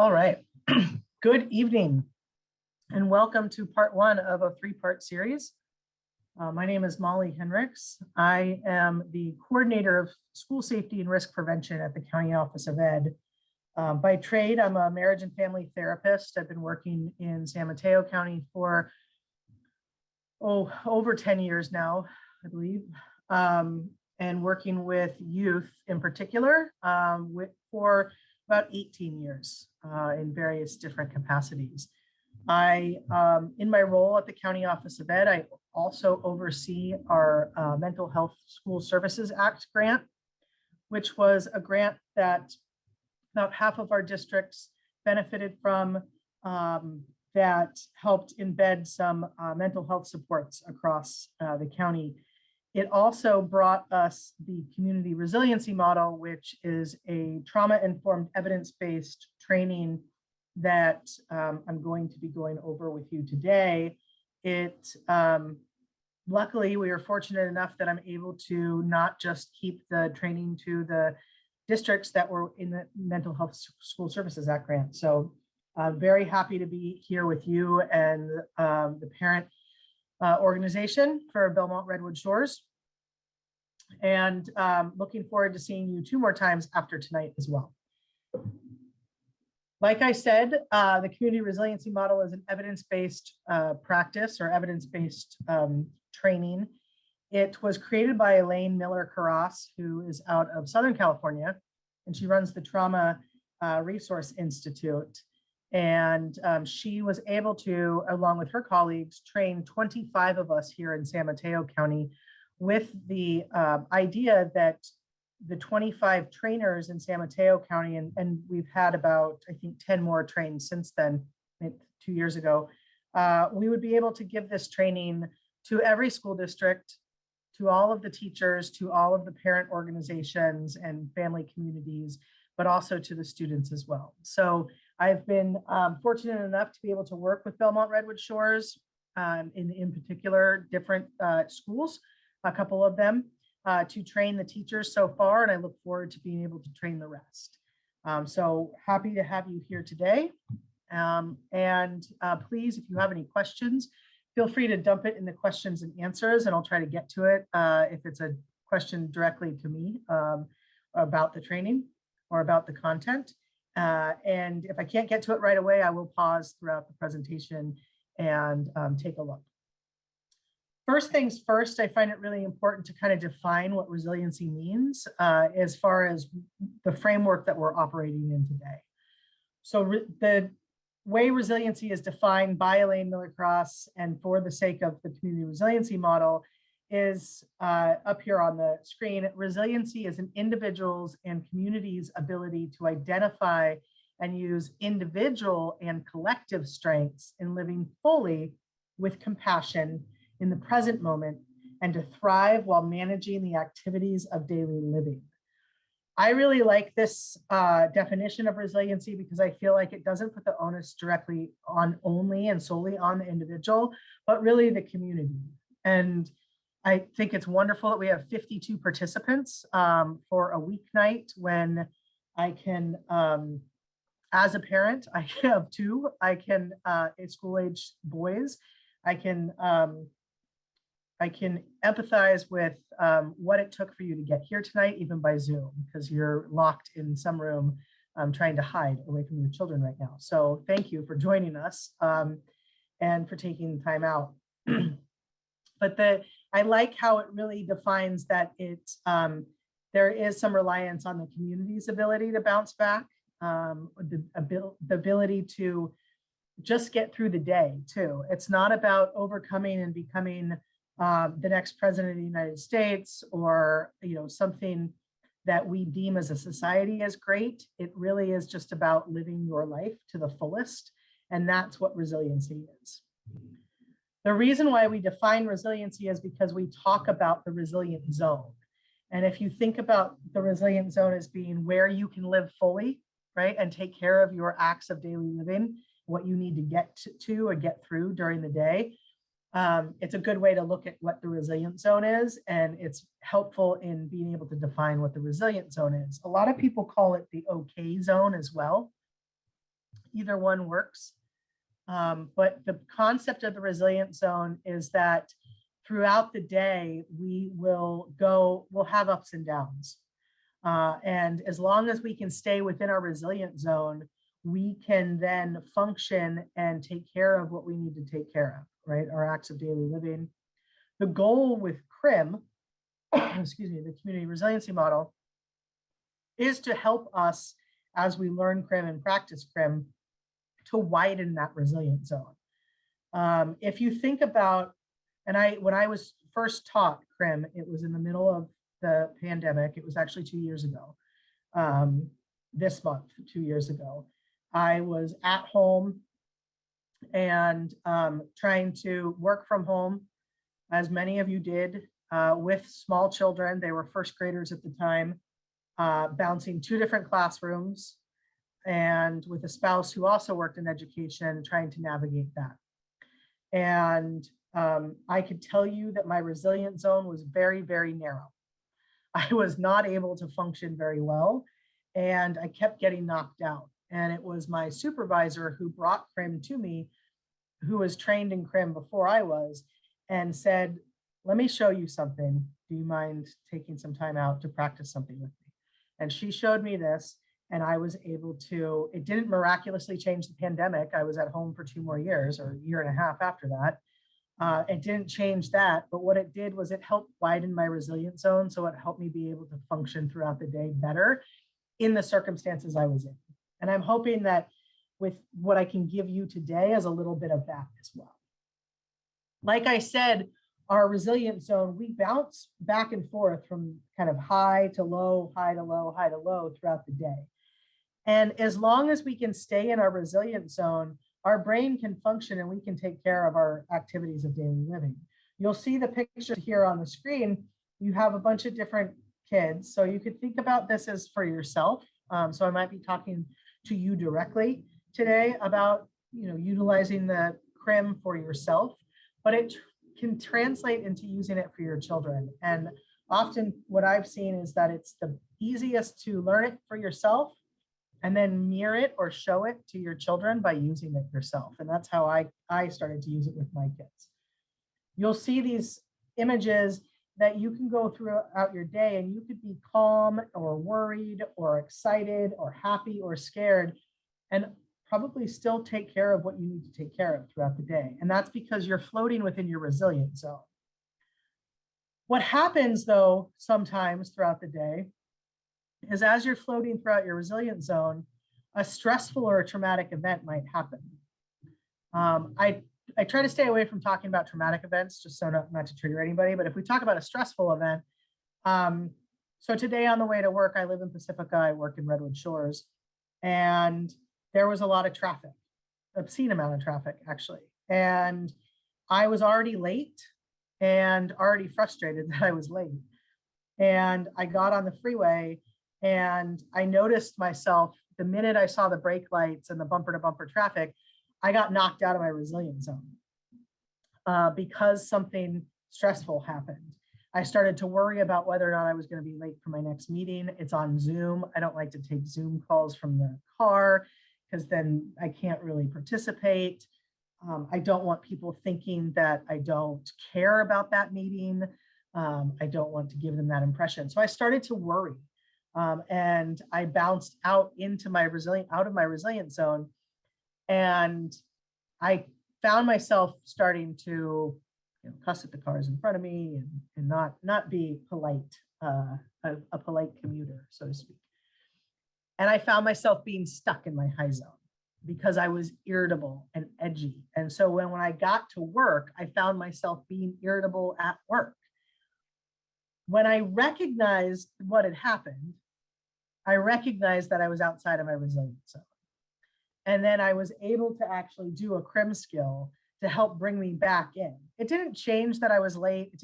All right. Good evening and welcome to part one of a three-part series. My name is Molly Henricks. I am the coordinator of school safety and risk prevention at the County Office of Ed. By trade, I'm a marriage and family therapist. I've been working in San Mateo County for over 10 years now, I believe, and working with youth in particular for about 18 years in various different capacities. In my role at the County Office of Ed, I also oversee our Mental Health School Services Act grant, which was a grant that about half of our districts benefited from, that helped embed some mental health supports across the county. It also brought us the Community Resiliency Model, which is a trauma-informed evidence-based training that I'm going to be going over with you today. Luckily, we are fortunate enough that I'm able to not just keep the training to the districts that were in the Mental Health School Services Act grant. So I'm very happy to be here with you and the parent organization for Belmont-Redwood Shores, and looking forward to seeing you 2 more times after tonight as well. Like I said, the Community Resiliency Model is an evidence-based practice or evidence-based training. It was created by Elaine Miller-Carras, who is out of Southern California, and she runs the Trauma Resource Institute. And she was able to, along with her colleagues, train 25 of us here in San Mateo County with the idea that the 25 trainers in San Mateo County, and we've had about, I think, 10 more trained since then, 2 years ago, we would be able to give this training to every school district, to all of the teachers, to all of the parent organizations and family communities, but also to the students as well. So I've been fortunate enough to be able to work with Belmont-Redwood Shores, in particular different schools, a couple of them, to train the teachers so far, and I look forward to being able to train the rest. So happy to have you here today. Please, if you have any questions, feel free to dump it in the questions and answers, and I'll try to get to it if it's a question directly to me about the training or about the content. And if I can't get to it right away, I will pause throughout the presentation and take a look. First things first, I find it really important to kind of define what resiliency means as far as the framework that we're operating in today. So the way resiliency is defined by Elaine Miller-Carras and for the sake of the Community Resiliency Model is up here on the screen. Resiliency is an individual's and community's ability to identify and use individual and collective strengths in living fully with compassion in the present moment and to thrive while managing the activities of daily living. I really like this definition of resiliency because I feel like it doesn't put the onus directly on only and solely on the individual, but really the community. And I think it's wonderful that we have 52 participants for a weeknight when I can, as a parent, I have 2. I can, school-age boys, I can empathize with what it took for you to get here tonight, even by Zoom, because you're locked in some room trying to hide away from your children right now. So thank you for joining us and for taking the time out. But I like how it really defines that there is some reliance on the community's ability to bounce back, the ability to just get through the day too. It's not about overcoming and becoming the next president of the United States or something that we deem as a society as great. It really is just about living your life to the fullest, and that's what resiliency is. The reason why we define resiliency is because we talk about the resilient zone. And if you think about the resilient zone as being where you can live fully, right, and take care of your acts of daily living, what you need to get to or get through during the day, it's a good way to look at what the resilient zone is, and it's helpful in being able to define what the resilient zone is. A lot of people call it the okay zone as well. Either one works. But the concept of the resilient zone is that throughout the day, we'll have ups and downs. And as long as we can stay within our resilient zone, we can then function and take care of what we need to take care of, right? Our acts of daily living. The goal with CRIM, excuse me, the Community Resiliency Model, is to help us as we learn CRIM and practice CRIM to widen that resilient zone. If you think about, and when I was first taught CRIM, it was in the middle of the pandemic. It was actually 2 years ago. This month, 2 years ago, I was at home and trying to work from home, as many of you did, with small children. They were first graders at the time, bouncing 2 different classrooms, and with a spouse who also worked in education, trying to navigate that. And I could tell you that my resilient zone was very, very narrow. I was not able to function very well, and I kept getting knocked out. And it was my supervisor who brought CRIM to me, who was trained in CRIM before I was, and said, let me show you something. Do you mind taking some time out to practice something with me? And she showed me this, and I was able to, it didn't miraculously change the pandemic. I was at home for 2 more years, or a year and a half after that. It didn't change that, but what it did was it helped widen my resilient zone. So it helped me be able to function throughout the day better in the circumstances I was in. And I'm hoping that with what I can give you today is a little bit of that as well. Like I said, our resilient zone, we bounce back and forth from kind of high to low, high to low, high to low throughout the day. And as long as we can stay in our resilient zone, our brain can function and we can take care of our activities of daily living. You'll see the picture here on the screen. You have a bunch of different kids. So you could think about this as for yourself. So I might be talking to you directly today about, utilizing the CRIM for yourself, but it can translate into using it for your children. And often what I've seen is that it's the easiest to learn it for yourself and then mirror it or show it to your children by using it yourself. And that's how I started to use it with my kids. You'll see these images that you can go throughout your day, and you could be calm or worried or excited or happy or scared, and probably still take care of what you need to take care of throughout the day. And that's because you're floating within your resilient zone. What happens though, sometimes throughout the day, is as you're floating throughout your resilient zone, a stressful or a traumatic event might happen. I try to stay away from talking about traumatic events, just so not to trigger anybody, but if we talk about a stressful event, so today on the way to work, I live in Pacifica, I work in Redwood Shores, and there was a lot of traffic, obscene amount of traffic actually. And I was already late and already frustrated that I was late. And I got on the freeway and I noticed myself, the minute I saw the brake lights and the bumper to bumper traffic, I got knocked out of my resilient zone because something stressful happened. I started to worry about whether or not I was going to be late for my next meeting. It's on Zoom. I don't like to take Zoom calls from the car because then I can't really participate. I don't want people thinking that I don't care about that meeting. I don't want to give them that impression. So I started to worry. And I bounced out into my out of my resilient zone, and I found myself starting to cuss at the cars in front of me and not be polite, a polite commuter, so to speak. And I found myself being stuck in my high zone because I was irritable and edgy. And so when I got to work, I found myself being irritable at work. When I recognized what had happened, I recognized that I was outside of my resilient zone. And then I was able to actually do a CRIM skill to help bring me back in. It didn't change that I was late. It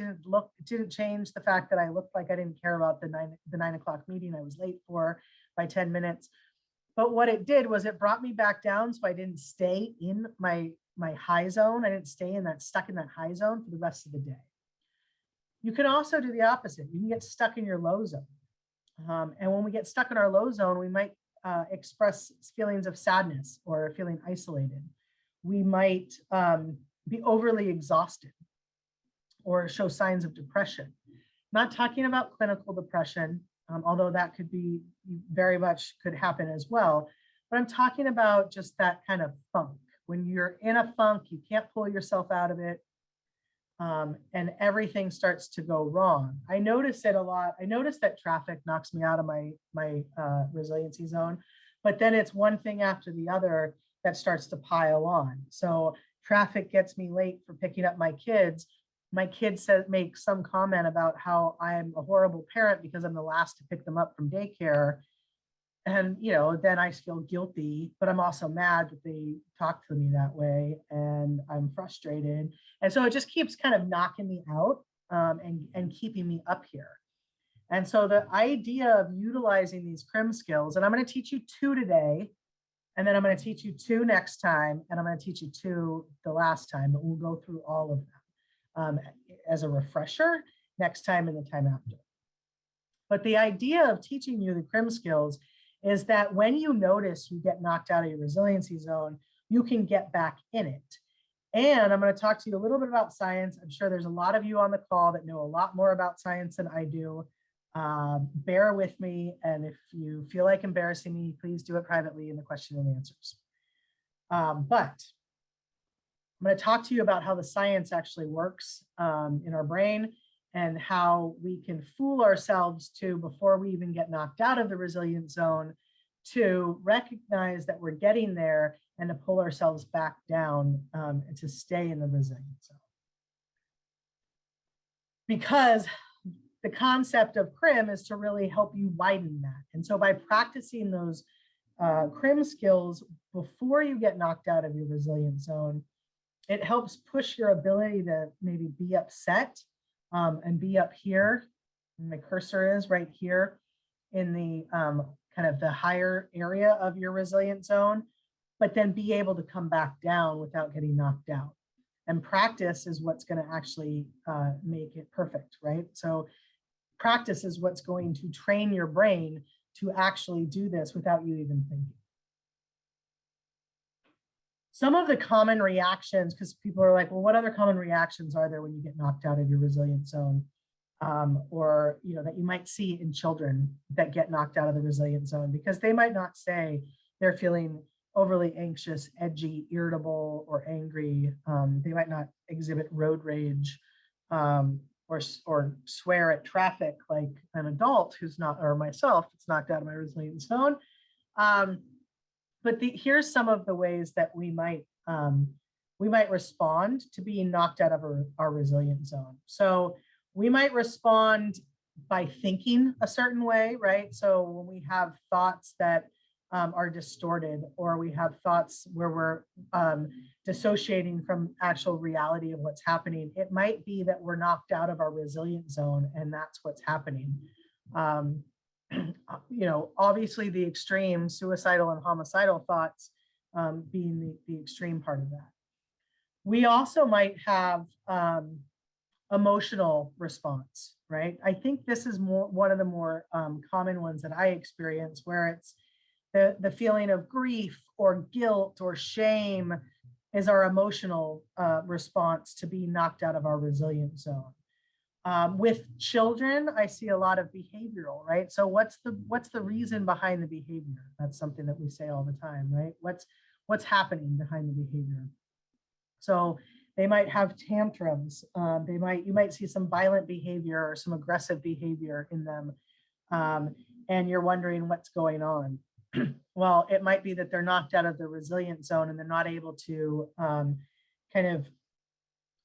didn't change the fact that I looked like I didn't care about the 9 o'clock meeting I was late for by 10 minutes. But what it did was it brought me back down so I didn't stay in my high zone. I didn't stay stuck in that high zone for the rest of the day. You can also do the opposite. You can get stuck in your low zone. And when we get stuck in our low zone, we might express feelings of sadness or feeling isolated. We might be overly exhausted or show signs of depression. Not talking about clinical depression, although that could be very much could happen as well. But I'm talking about just that kind of funk. When you're in a funk, you can't pull yourself out of it, and everything starts to go wrong. I notice it a lot. I notice that traffic knocks me out of my resiliency zone, but then it's one thing after the other that starts to pile on. So traffic gets me late for picking up my kids. My kid makes some comment about how I'm a horrible parent because I'm the last to pick them up from daycare. And, you know, then I feel guilty, but I'm also mad that they talk to me that way, and I'm frustrated. And so it just keeps kind of knocking me out and keeping me up here. And so the idea of utilizing these CRIM skills, and I'm going to teach you 2 today, and then I'm going to teach you 2 next time, and I'm going to teach you 2 the last time, but we'll go through all of them as a refresher next time and the time after. But the idea of teaching you the CRIM skills is that when you notice you get knocked out of your resiliency zone, you can get back in it. And I'm going to talk to you a little bit about science. I'm sure there's a lot of you on the call that know a lot more about science than I do. Bear with me. And if you feel like embarrassing me, please do it privately in the question and answers. But I'm going to talk to you about how the science actually works in our brain, and how we can fool ourselves to, before we even get knocked out of the resilient zone, to recognize that we're getting there and to pull ourselves back down and to stay in the resilient zone. Because the concept of CRIM is to really help you widen that. And so by practicing those CRIM skills before you get knocked out of your resilient zone, it helps push your ability to maybe be upset and be up here. And my cursor is right here in the kind of the higher area of your resilient zone, but then be able to come back down without getting knocked out. And practice is what's going to actually make it perfect, right? So practice is what's going to train your brain to actually do this without you even thinking. Some of the common reactions, because people are like, well, what other common reactions are there when you get knocked out of your resilient zone? Or, you know, that you might see in children that get knocked out of the resilient zone, because they might not say they're feeling overly anxious, edgy, irritable, or angry. They might not exhibit road rage or swear at traffic like an adult who's not, or myself, that's knocked out of my resilient zone. But here's some of the ways that we might respond to being knocked out of our resilient zone. So we might respond by thinking a certain way, right? So when we have thoughts that are distorted, or we have thoughts where we're dissociating from actual reality of what's happening, it might be that we're knocked out of our resilient zone, and that's what's happening. You know, obviously the extreme suicidal and homicidal thoughts being the extreme part of that. We also might have emotional response, right? I think this is one of the more common ones that I experience, where it's the feeling of grief or guilt or shame is our emotional response to being knocked out of our resilient zone. With children, I see a lot of behavioral, right? So what's the reason behind the behavior? That's something that we say all the time, right? What's happening behind the behavior? So they might have tantrums. You might see some violent behavior or some aggressive behavior in them, and you're wondering what's going on. Well, it might be that they're knocked out of the resilient zone and they're not able to kind of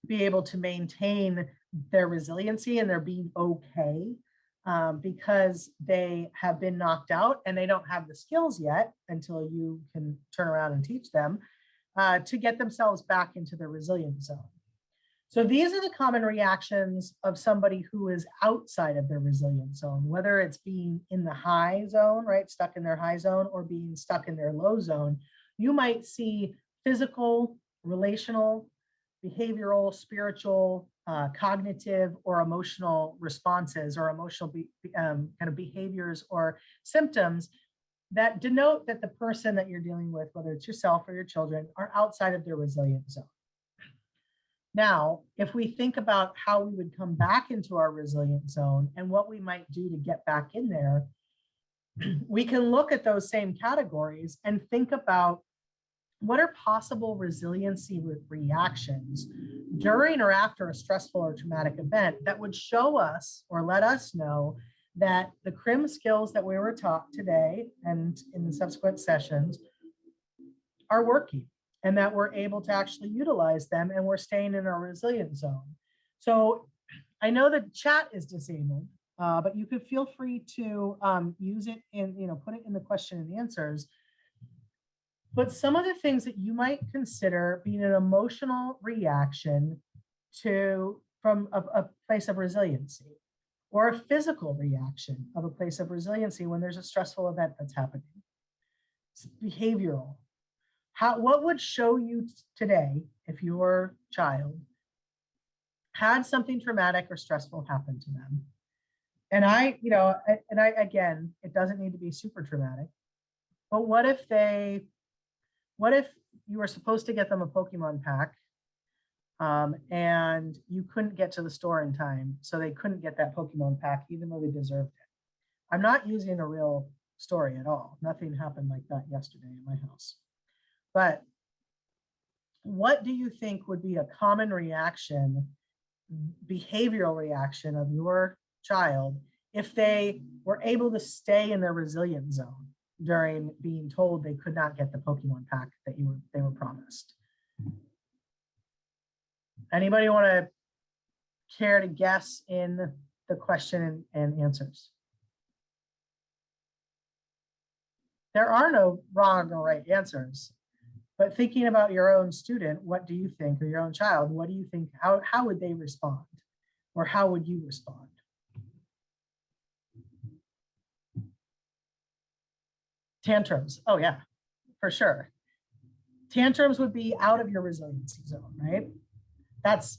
be able to maintain their resiliency, and they're being okay because they have been knocked out and they don't have the skills yet, until you can turn around and teach them to get themselves back into the resilient zone. So these are the common reactions of somebody who is outside of their resilient zone, whether it's being in the high zone, right, stuck in their high zone, or being stuck in their low zone. You might see physical, relational, behavioral, spiritual, cognitive, or emotional responses, or emotional kind of behaviors or symptoms that denote that the person that you're dealing with, whether it's yourself or your children, are outside of their resilient zone. Now, if we think about how we would come back into our resilient zone and what we might do to get back in there, we can look at those same categories and think about what are possible resiliency reactions during or after a stressful or traumatic event that would show us or let us know that the CRIM skills that we were taught today and in the subsequent sessions are working, and that we're able to actually utilize them and we're staying in our resilient zone. So I know the chat is disabled, but you could feel free to use it in, put it in the question and answers. But some of the things that you might consider being an emotional reaction from a place of resiliency, or a physical reaction of a place of resiliency when there's a stressful event that's happening. It's behavioral. What would show you today if your child had something traumatic or stressful happen to them? And again, it doesn't need to be super traumatic, but what if you were supposed to get them a Pokemon pack and you couldn't get to the store in time, so they couldn't get that Pokemon pack even though they deserved it? I'm not using a real story at all. Nothing happened like that yesterday in my house. But what do you think would be a common reaction, behavioral reaction of your child if they were able to stay in their resilient zone during being told they could not get the Pokemon pack that they were promised? Anybody want to care to guess in the question and answers? There are no wrong or right answers, but thinking about your own student, what do you think, or your own child, what do you think, how would they respond? Or how would you respond? Tantrums, oh yeah, for sure. Tantrums would be out of your resiliency zone, right? That's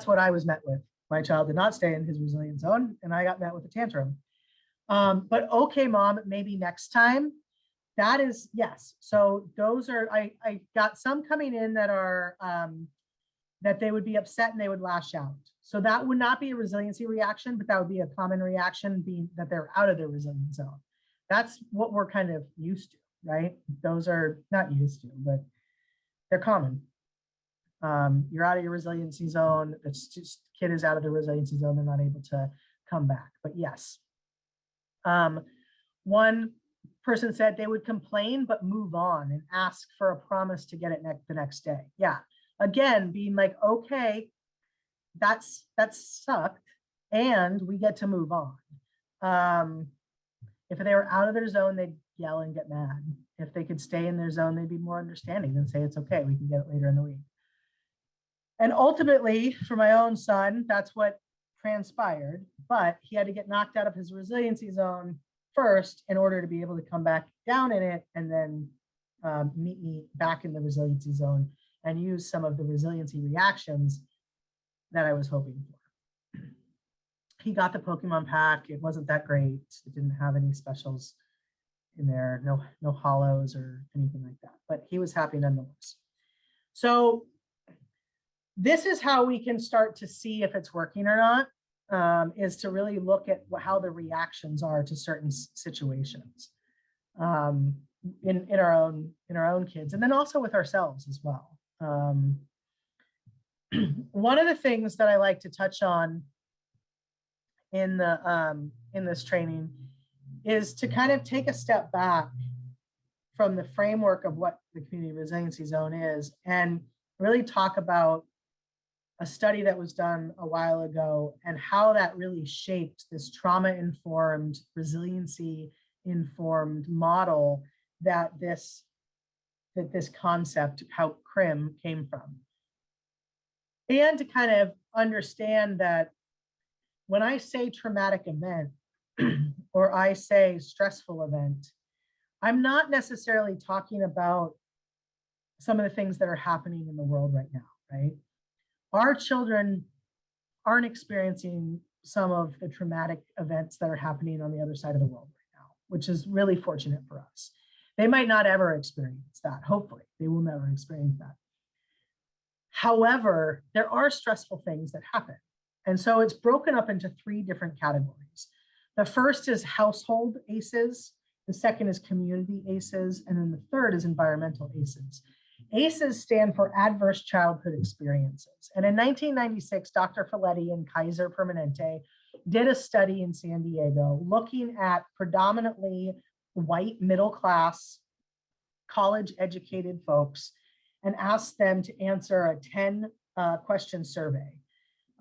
what I was met with. My child did not stay in his resilient zone, and I got met with a tantrum. But okay, mom, maybe next time. That is, yes. So those are, I got some coming in that are, that they would be upset and they would lash out. So that would not be a resiliency reaction, but that would be a common reaction, being that they're out of their resilient zone. That's what we're kind of used to, right? Those are not used to, but they're common. You're out of your resiliency zone. It's just, kid is out of the resiliency zone. They're not able to come back, but yes. One person said they would complain, but move on and ask for a promise to get it the next day. Yeah. Again, being like, okay, that sucked, and we get to move on. If they were out of their zone, they'd yell and get mad. If they could stay in their zone, they'd be more understanding and say, it's okay, we can get it later in the week. And ultimately, for my own son, that's what transpired, but he had to get knocked out of his resiliency zone first in order to be able to come back down in it, and then meet me back in the resiliency zone and use some of the resiliency reactions that I was hoping for. He got the Pokemon pack. It wasn't that great. It didn't have any specials in there, no hollows or anything like that, but he was happy nonetheless. So this is how we can start to see if it's working or not, is to really look at how the reactions are to certain situations in our own kids, and then also with ourselves as well. One of the things that I like to touch on in this training is to kind of take a step back from the framework of what the community resiliency zone is and really talk about a study that was done a while ago and how that really shaped this trauma-informed, resiliency-informed model that this concept, how CRIM came from. And to kind of understand that when I say traumatic event or I say stressful event, I'm not necessarily talking about some of the things that are happening in the world right now, right? Our children aren't experiencing some of the traumatic events that are happening on the other side of the world right now, which is really fortunate for us. They might not ever experience that. Hopefully, they will never experience that. However, there are stressful things that happen. And so it's broken up into 3 different categories. The first is household ACEs. The second is community ACEs. And then the third is environmental ACEs. ACEs stand for adverse childhood experiences. And in 1996, Dr. Folletti and Kaiser Permanente did a study in San Diego looking at predominantly white middle-class college-educated folks and asked them to answer a 10-question survey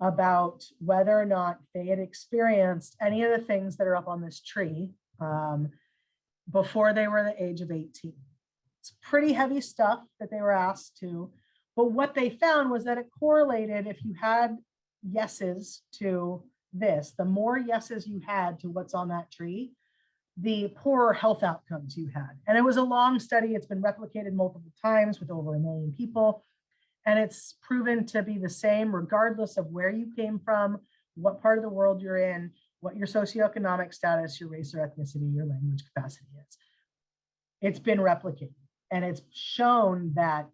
about whether or not they had experienced any of the things that are up on this tree before they were the age of 18. It's pretty heavy stuff that they were asked to, but what they found was that it correlated if you had yeses to this, the more yeses you had to what's on that tree, the poorer health outcomes you had. And it was a long study. It's been replicated multiple times with over 1 million people. And it's proven to be the same regardless of where you came from, what part of the world you're in, what your socioeconomic status, your race or ethnicity, your language capacity is. It's been replicated. And it's shown that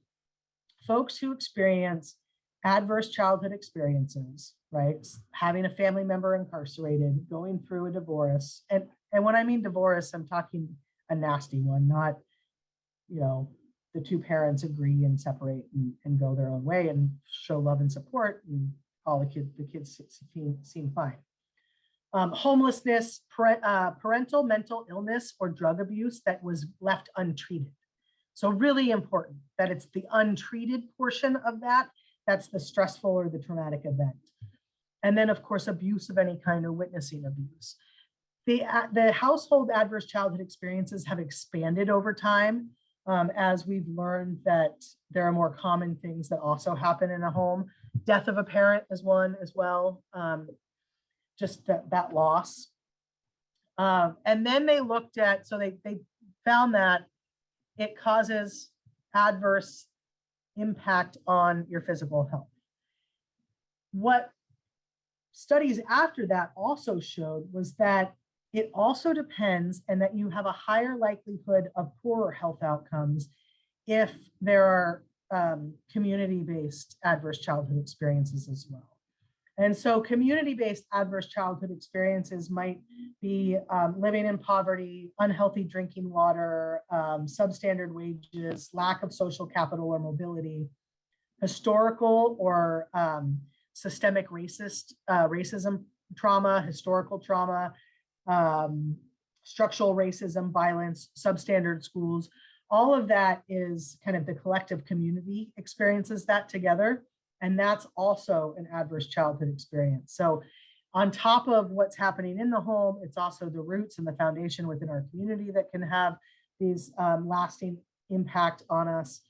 folks who experience adverse childhood experiences, right? Having a family member incarcerated, going through a divorce, and when I mean divorce, I'm talking a nasty one, not, you know, the 2 parents agree and separate and go their own way and show love and support, and all the kids seem fine. Homelessness, parental mental illness or drug abuse that was left untreated. So really important that it's the untreated portion of that, that's the stressful or the traumatic event. And then of course, abuse of any kind or witnessing abuse. The household adverse childhood experiences have expanded over time as we've learned that there are more common things that also happen in a home. Death of a parent is one as well, just that loss. And then they looked at, so they found that it causes adverse impact on your physical health. What studies after that also showed was that it also depends, and that you have a higher likelihood of poorer health outcomes if there are community-based adverse childhood experiences as well. And so community-based adverse childhood experiences might be living in poverty, unhealthy drinking water, substandard wages, lack of social capital or mobility, historical or systemic racism trauma, historical trauma, structural racism, violence, substandard schools. All of that is kind of the collective community experiences that together. And that's also an adverse childhood experience. So on top of what's happening in the home, it's also the roots and the foundation within our community that can have these lasting impact on us.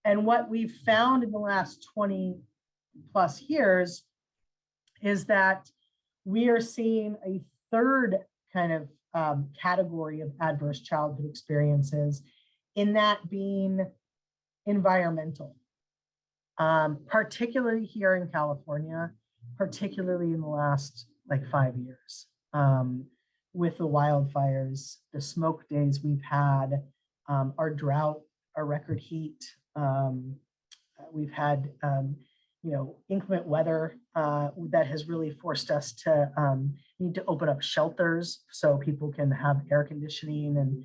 And what we've found in the last 20 plus years is that we are seeing a third kind of category of adverse childhood experiences, in that being environmental. Particularly here in California, particularly in the last like 5 years, with the wildfires, the smoke days we've had, our drought, our record heat. We've had, inclement weather that has really forced us to need to open up shelters so people can have air conditioning, and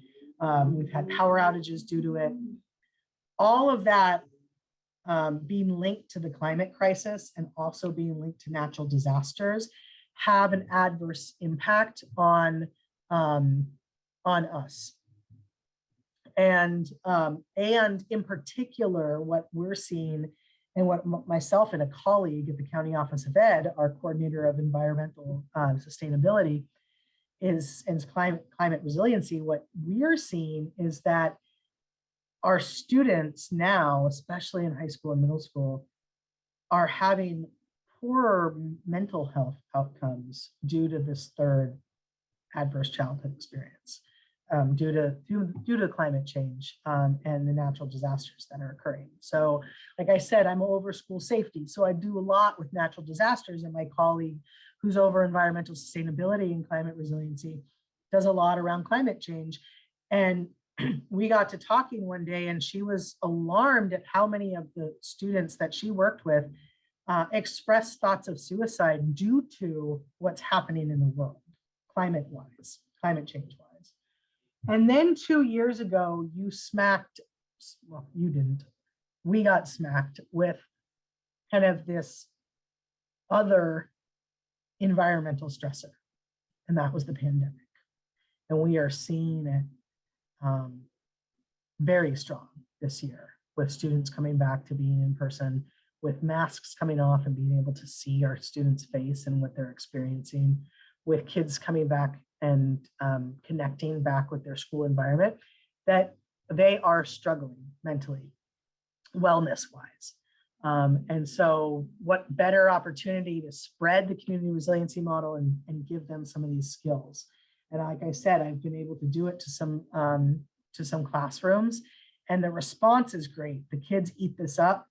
we've had power outages due to it. All of that being linked to the climate crisis and also being linked to natural disasters have an adverse impact on us. And in particular, what we're seeing, and what myself and a colleague at the County Office of Ed, our coordinator of environmental sustainability, is climate resiliency, what we're seeing is that our students now, especially in high school and middle school, are having poorer mental health outcomes due to this third adverse childhood experience, due to climate change and the natural disasters that are occurring. So, like I said, I'm over school safety, so I do a lot with natural disasters, and my colleague who's over environmental sustainability and climate resiliency does a lot around climate change. And we got to talking one day, and she was alarmed at how many of the students that she worked with expressed thoughts of suicide due to what's happening in the world, climate change wise. And then 2 years ago, you didn't, we got smacked with kind of this other environmental stressor, and that was the pandemic. And we are seeing it very strong this year, with students coming back to being in person, with masks coming off and being able to see our students' face and what they're experiencing, with kids coming back and connecting back with their school environment, that they are struggling mentally, wellness-wise. And so what better opportunity to spread the community resiliency model and give them some of these skills. And like I said, I've been able to do it to some classrooms, and the response is great. The kids eat this up.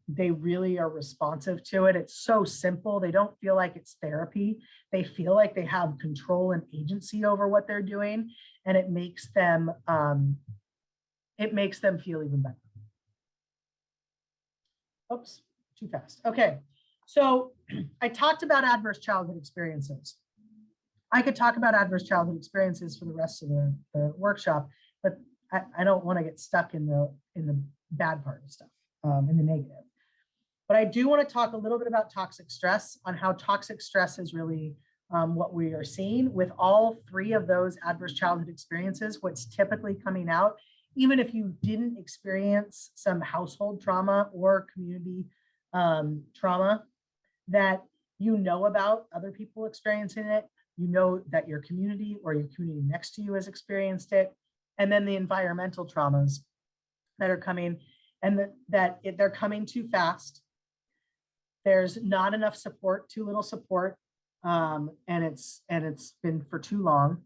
They really are responsive to it. It's so simple. They don't feel like it's therapy. They feel like they have control and agency over what they're doing, and it makes them feel even better. Oops, too fast. Okay, so I talked about adverse childhood experiences. I could talk about adverse childhood experiences for the rest of the workshop, but I don't want to get stuck in the bad part of stuff, in the negative. But I do want to talk a little bit about toxic stress, on how toxic stress is really what we are seeing with all three of those adverse childhood experiences. What's typically coming out, even if you didn't experience some household trauma or community trauma, that you know about other people experiencing it, you know that your community or your community next to you has experienced it, and then the environmental traumas that are coming, and they're coming too fast. There's not enough support, too little support, and it's been for too long,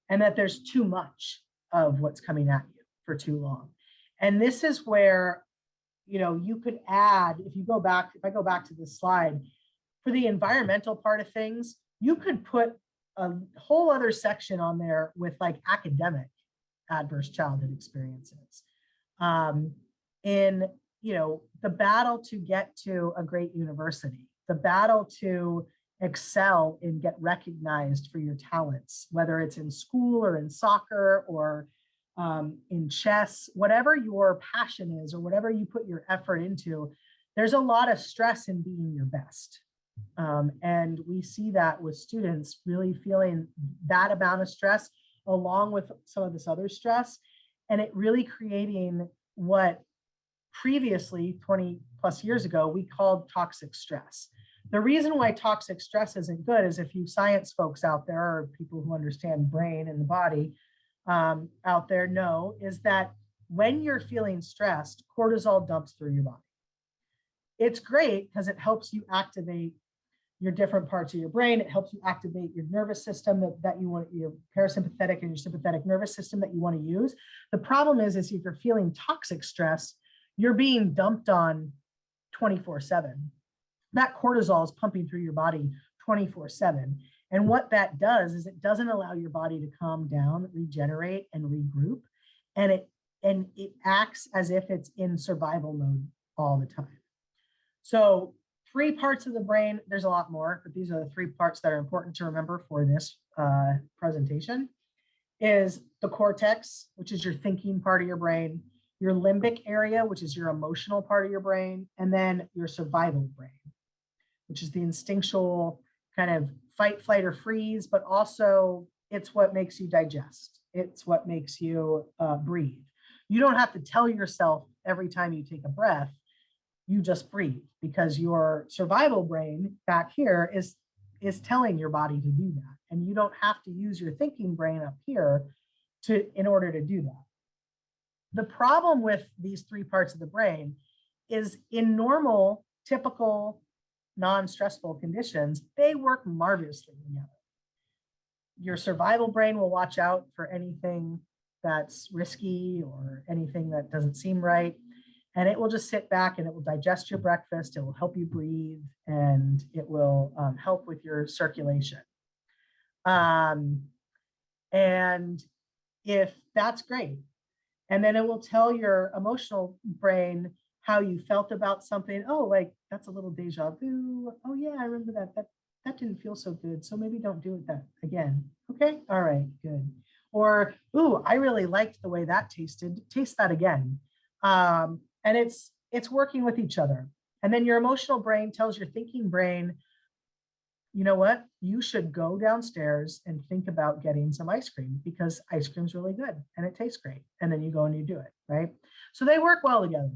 and that there's too much of what's coming at you for too long. And this is where, you could add, if I go back to this slide, for the environmental part of things, you could put a whole other section on there with like academic adverse childhood experiences. In the battle to get to a great university, the battle to excel and get recognized for your talents, whether it's in school or in soccer or in chess, whatever your passion is or whatever you put your effort into, there's a lot of stress in being your best. And we see that with students really feeling that amount of stress along with some of this other stress, and it really creating what previously 20 plus years ago we called toxic stress. The reason why toxic stress isn't good is, if you science folks out there or people who understand brain and the body out there know, is that when you're feeling stressed, cortisol dumps through your body. It's great because it helps you activate your different parts of your brain. It helps you activate your nervous system that you want, your parasympathetic and your sympathetic nervous system that you want to use. The problem is if you're feeling toxic stress, you're being dumped on 24/7. That cortisol is pumping through your body 24/7. And what that does is it doesn't allow your body to calm down, regenerate, and regroup. And it acts as if it's in survival mode all the time. So 3 parts of the brain, there's a lot more, but these are the 3 parts that are important to remember for this presentation, is the cortex, which is your thinking part of your brain, your limbic area, which is your emotional part of your brain, and then your survival brain, which is the instinctual kind of fight, flight, or freeze, but also it's what makes you digest. It's what makes you breathe. You don't have to tell yourself every time you take a breath, you just breathe, because your survival brain back here is telling your body to do that. And you don't have to use your thinking brain up here in order to do that. The problem with these 3 parts of the brain is, in normal, typical, non-stressful conditions, they work marvelously together. Your survival brain will watch out for anything that's risky or anything that doesn't seem right. And it will just sit back and it will digest your breakfast. It will help you breathe, and it will help with your circulation. And if that's great. And then it will tell your emotional brain how you felt about something. Oh, like that's a little deja vu. Oh yeah, I remember that didn't feel so good. So maybe don't do it that again. Okay, all right, good. Or, ooh, I really liked the way that tasted. Taste that again. And it's working with each other. And then your emotional brain tells your thinking brain, you know what? You should go downstairs and think about getting some ice cream because ice cream's really good and it tastes great. And then you go and you do it, right? So they work well together.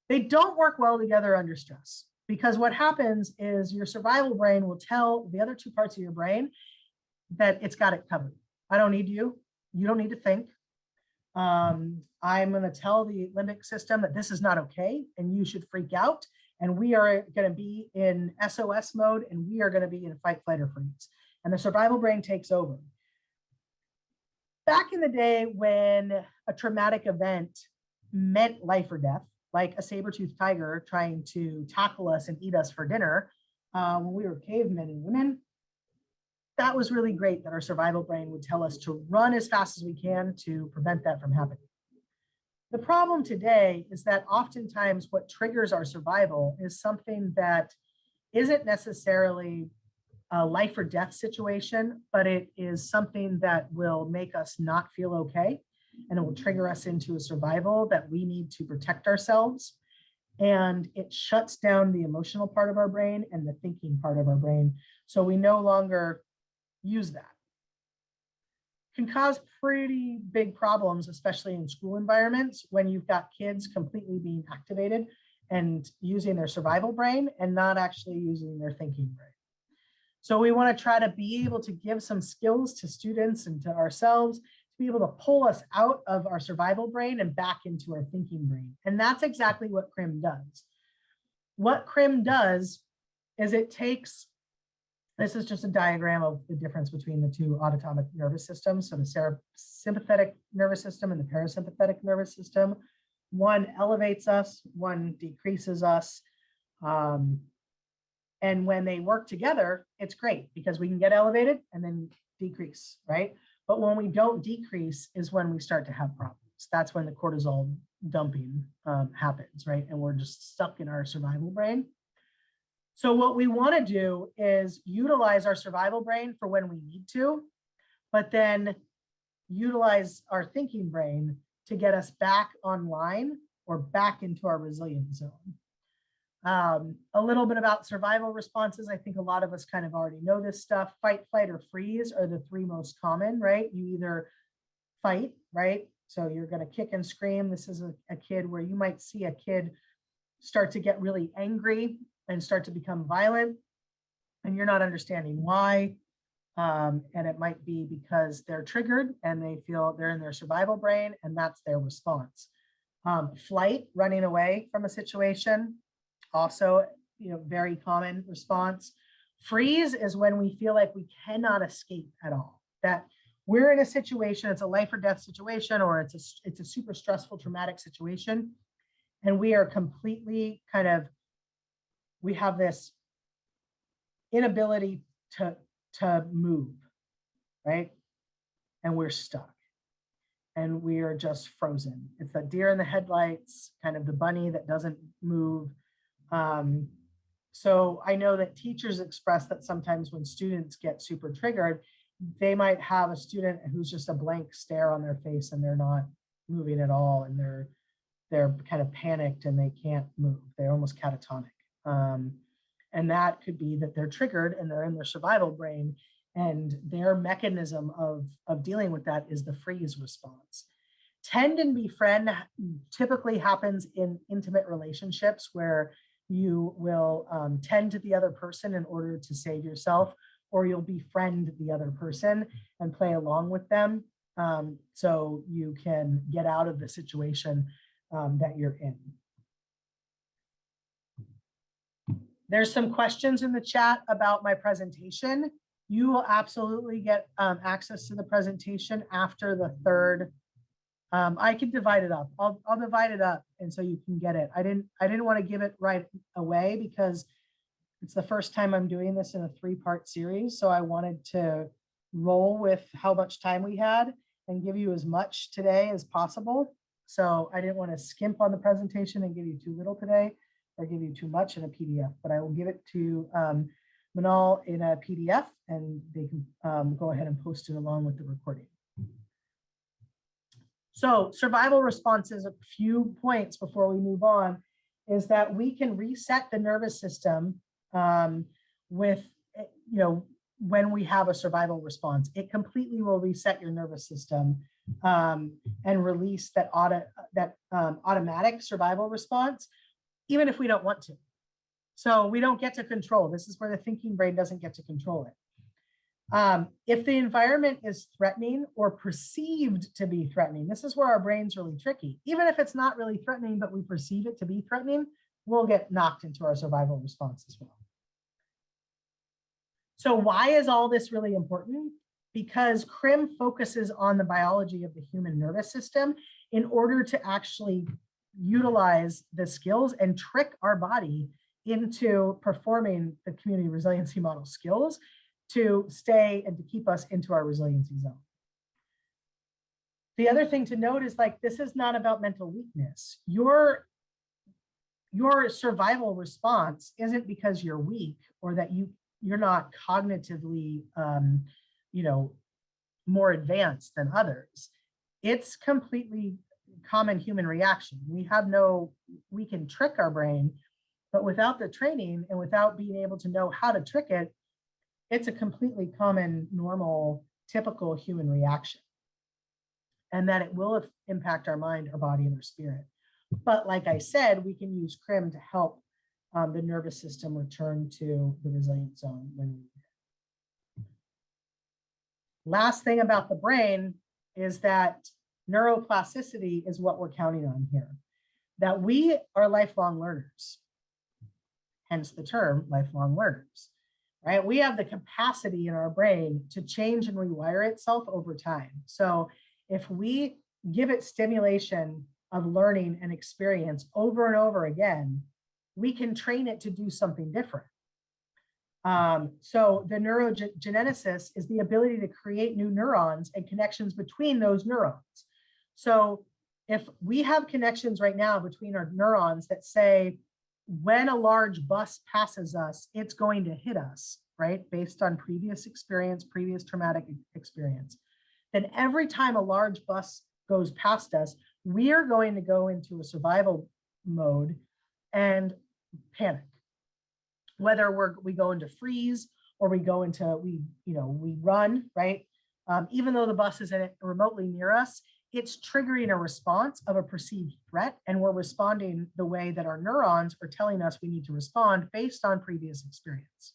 They don't work well together under stress because what happens is your survival brain will tell the other two parts of your brain that it's got it covered. I don't need you. You don't need to think. I'm going to tell the limbic system that this is not okay and you should freak out. And we are going to be in SOS mode and we are going to be in fight, flight, or freeze. And the survival brain takes over. Back in the day when a traumatic event meant life or death, like a saber-toothed tiger trying to tackle us and eat us for dinner, when we were cavemen and women, that was really great that our survival brain would tell us to run as fast as we can to prevent that from happening. The problem today is that oftentimes what triggers our survival is something that isn't necessarily a life or death situation, but it is something that will make us not feel okay. And it will trigger us into a survival that we need to protect ourselves. And it shuts down the emotional part of our brain and the thinking part of our brain. So we no longer use that. Can cause pretty big problems, especially in school environments when you've got kids completely being activated and using their survival brain and not actually using their thinking brain. So we want to try to be able to give some skills to students and to ourselves to be able to pull us out of our survival brain and back into our thinking brain. And that's exactly what CRIM does. What CRIM does is it takes, this is just a diagram of the difference between the two autonomic nervous systems. So the sympathetic nervous system and the parasympathetic nervous system. One elevates us, one decreases us. And when they work together, it's great because we can get elevated and then decrease, right? But when we don't decrease is when we start to have problems. That's when the cortisol dumping happens, right? And we're just stuck in our survival brain. So what we want to do is utilize our survival brain for when we need to, but then utilize our thinking brain to get us back online or back into our resilience zone. A little bit about survival responses. I think a lot of us kind of already know this stuff. Fight, flight, or freeze are the three most common, right? You either fight, right? So you're going to kick and scream. This is a kid where you might see a kid start to get really angry and start to become violent, and you're not understanding why. And it might be because they're triggered and they feel they're in their survival brain, and that's their response. Flight, running away from a situation, also, very common response. Freeze is when we feel like we cannot escape at all. That we're in a situation, it's a life or death situation, or it's a super stressful, traumatic situation, and we are completely we have this inability to move, right? And we're stuck and we are just frozen. It's that deer in the headlights, kind of the bunny that doesn't move. So I know that teachers express that sometimes when students get super triggered, they might have a student who's just a blank stare on their face and they're not moving at all, and they're kind of panicked and they can't move. They're almost catatonic. And that could be that they're triggered and they're in their survival brain, and their mechanism of dealing with that is the freeze response. Tend and befriend typically happens in intimate relationships where you will tend to the other person in order to save yourself, or you'll befriend the other person and play along with them so you can get out of the situation that you're in. There's some questions in the chat about my presentation. You will absolutely get access to the presentation after the third. I can divide it up. I'll divide it up, and so you can get it. I didn't want to give it right away because it's the first time I'm doing this in a 3-part series. So I wanted to roll with how much time we had. and give you as much today as possible. So I didn't want to skimp on the presentation and give you too little today or give you too much in a PDF, but I will give it to Manal in a PDF, and they can go ahead and post it along with the recording. So survival responses, a few points before we move on, is that we can reset the nervous system with, when we have a survival response. It completely will reset your nervous system and release that automatic survival response, even if we don't want to. So we don't get to control. This is where the thinking brain doesn't get to control it. If the environment is threatening or perceived to be threatening, this is where our brain's really tricky. Even if it's not really threatening, but we perceive it to be threatening, we'll get knocked into our survival response as well. So why is all this really important? Because CRIM focuses on the biology of the human nervous system in order to actually utilize the skills and trick our body into performing the community resiliency model skills to stay and to keep us into our resiliency zone. The other thing to note is, like, this is not about mental weakness. Your survival response isn't because you're weak or that you're not cognitively, more advanced than others. It's completely common human reaction. We can trick our brain, but without the training and without being able to know how to trick it, it's a completely common, normal, typical human reaction. And that it will impact our mind, our body, and our spirit. But like I said, we can use CRIM to help the nervous system return to the resilient zone when we need it. Last thing about the brain is that neuroplasticity is what we're counting on here. That we are lifelong learners, hence the term lifelong learners, right? We have the capacity in our brain to change and rewire itself over time. So if we give it stimulation of learning and experience over and over again, we can train it to do something different. So the neurogenesis is the ability to create new neurons and connections between those neurons. So if we have connections right now between our neurons that say, when a large bus passes us, it's going to hit us, right? Based on previous experience, previous traumatic experience. Then every time a large bus goes past us, we are going to go into a survival mode and panic. Whether we go into freeze or we go into, we run, right? Even though the bus isn't remotely near us, it's triggering a response of a perceived threat, and we're responding the way that our neurons are telling us we need to respond based on previous experience.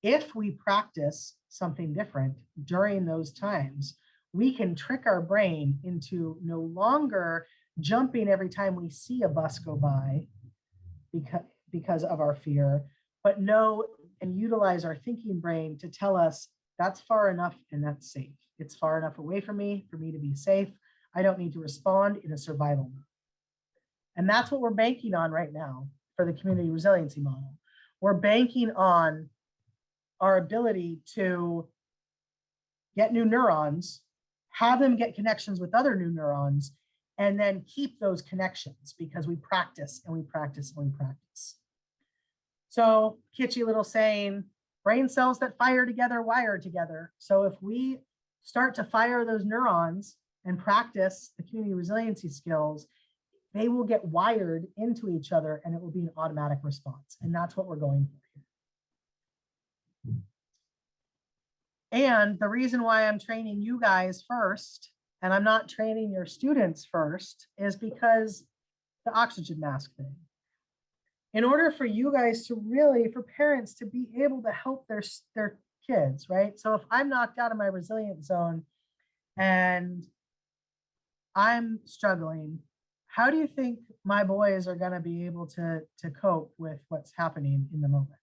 If we practice something different during those times, we can trick our brain into no longer jumping every time we see a bus go by because of our fear, but know and utilize our thinking brain to tell us that's far enough and that's safe. It's far enough away from me for me to be safe. I don't need to respond in a survival mode. And that's what we're banking on right now for the community resiliency model. We're banking on our ability to get new neurons, have them get connections with other new neurons, and then keep those connections because we practice and we practice and we practice. So kitschy little saying, brain cells that fire together, wire together. So if we start to fire those neurons and practice the community resiliency skills, they will get wired into each other and it will be an automatic response. And that's what we're going for here. And the reason why I'm training you guys first, and I'm not training your students first, is because the oxygen mask thing. In order for you guys to really, for parents to be able to help their kids, right? So if I'm knocked out of my resilient zone and I'm struggling, how do you think my boys are going to be able to cope with what's happening in the moment?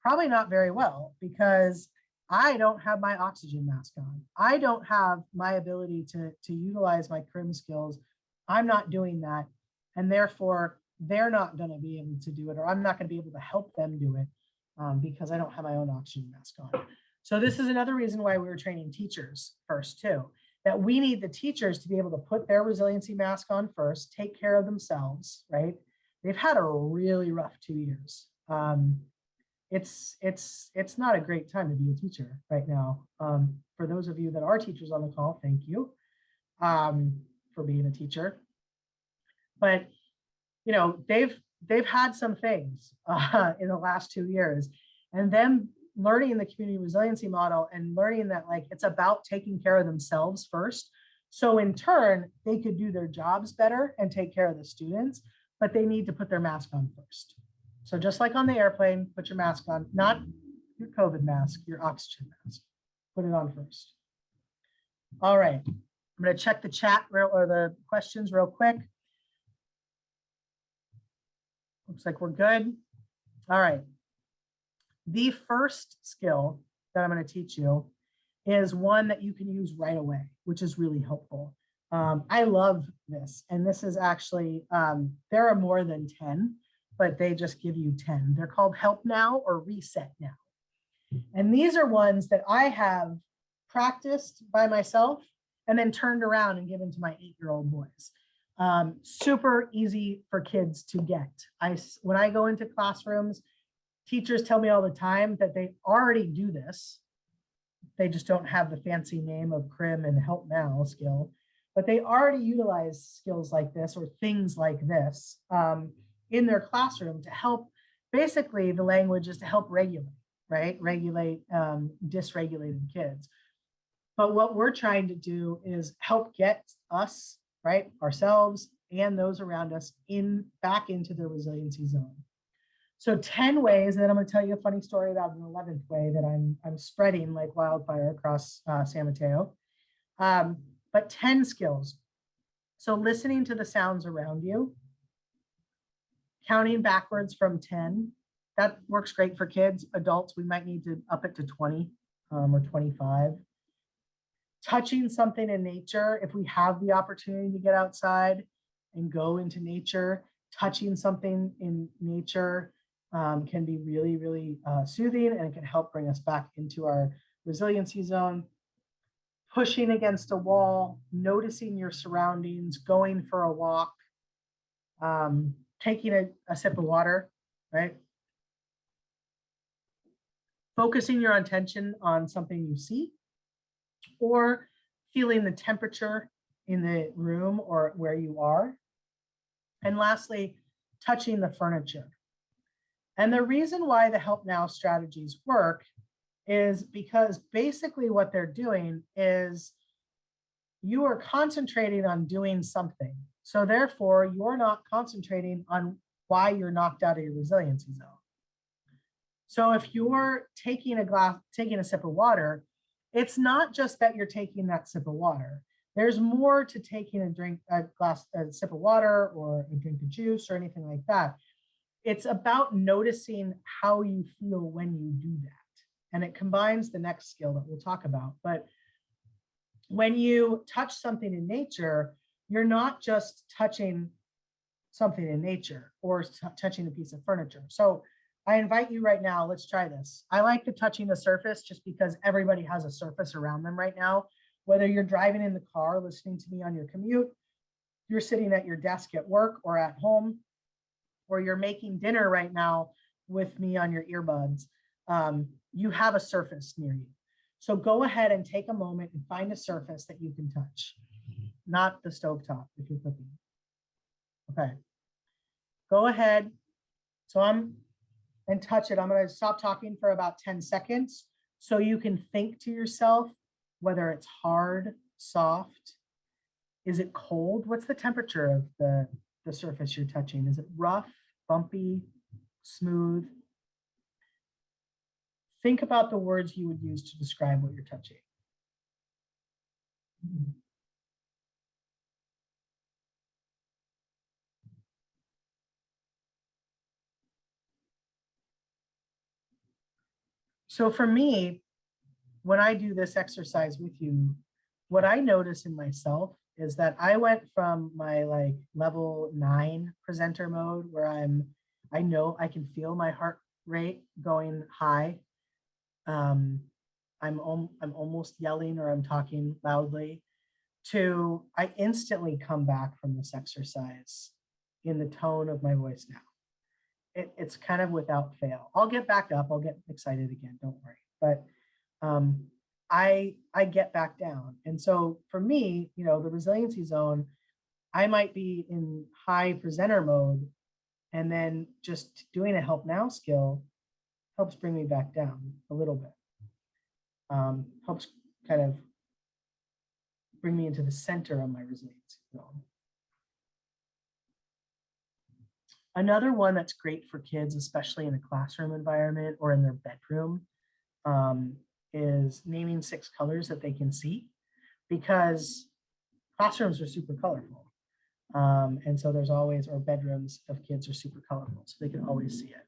Probably not very well, because I don't have my oxygen mask on. I don't have my ability to utilize my CRIM skills. I'm not doing that. And therefore, they're not going to be able to do it, or I'm not going to be able to help them do it because I don't have my own oxygen mask on. So this is another reason why we were training teachers first too, that we need the teachers to be able to put their resiliency mask on first, take care of themselves, right? They've had a really rough 2 years. It's not a great time to be a teacher right now. For those of you that are teachers on the call, thank you for being a teacher. But you know, they've had some things in the last 2 years, and them learning the community resiliency model and learning that like it's about taking care of themselves first. So in turn, they could do their jobs better and take care of the students, but they need to put their mask on first. So just like on the airplane, put your mask on, not your COVID mask, your oxygen mask. Put it on first. All right, I'm going to check the chat or the questions real quick. Looks like we're good. All right. The first skill that I'm going to teach you is one that you can use right away, which is really helpful. I love this. And this is actually, there are more than 10, but they just give you 10. They're called Help Now or Reset Now. And these are ones that I have practiced by myself and then turned around and given to my 8-year-old boys. Super easy for kids to get. When I go into classrooms, teachers tell me all the time that they already do this. They just don't have the fancy name of CRIM and Help Now skill, but they already utilize skills like this or things like this in their classroom to help. Basically, the language is to help regulate, right? Regulate dysregulated kids. But what we're trying to do is help get us, right, ourselves and those around us back into the resiliency zone. So 10 ways, and then I'm going to tell you a funny story about an 11th way that I'm spreading like wildfire across San Mateo. But 10 skills. So listening to the sounds around you, counting backwards from 10. That works great for kids. Adults, we might need to up it to 20 or 25. Touching something in nature, if we have the opportunity to get outside and go into nature, touching something in nature can be really, really soothing, and it can help bring us back into our resiliency zone. Pushing against a wall, noticing your surroundings, going for a walk, taking a sip of water, right? Focusing your attention on something you see, or feeling the temperature in the room or where you are. And lastly, touching the furniture. And the reason why the Help Now strategies work is because basically what they're doing is you are concentrating on doing something. So therefore, you're not concentrating on why you're knocked out of your resiliency zone. So if you're taking a sip of water, it's not just that you're taking that sip of water. There's more to taking a sip of water or a drink of juice or anything like that. It's about noticing how you feel when you do that. And it combines the next skill that we'll talk about. But when you touch something in nature, you're not just touching something in nature or touching a piece of furniture. So I invite you right now, let's try this. I like the touching the surface just because everybody has a surface around them right now. Whether you're driving in the car, listening to me on your commute, you're sitting at your desk at work or at home, or you're making dinner right now with me on your earbuds, you have a surface near you. So go ahead and take a moment and find a surface that you can touch, not the stovetop if you're cooking. Okay, go ahead. And touch it. I'm going to stop talking for about 10 seconds so you can think to yourself whether it's hard, soft. Is it cold? What's the temperature of the surface you're touching? Is it rough, bumpy, smooth? Think about the words you would use to describe what you're touching. So for me, when I do this exercise with you, what I notice in myself is that I went from my like level 9 presenter mode where I know I can feel my heart rate going high. I'm almost yelling or I'm talking loudly, to I instantly come back from this exercise in the tone of my voice now. It's kind of without fail. I'll get back up, I'll get excited again, don't worry. But I get back down. And so for me, you know, the resiliency zone, I might be in high presenter mode, and then just doing a help now skill helps bring me back down a little bit. Helps kind of bring me into the center of my resiliency zone. Another one that's great for kids, especially in a classroom environment or in their bedroom, is naming 6 colors that they can see, because classrooms are super colorful. And so there's always, or bedrooms of kids are super colorful, so they can always see it.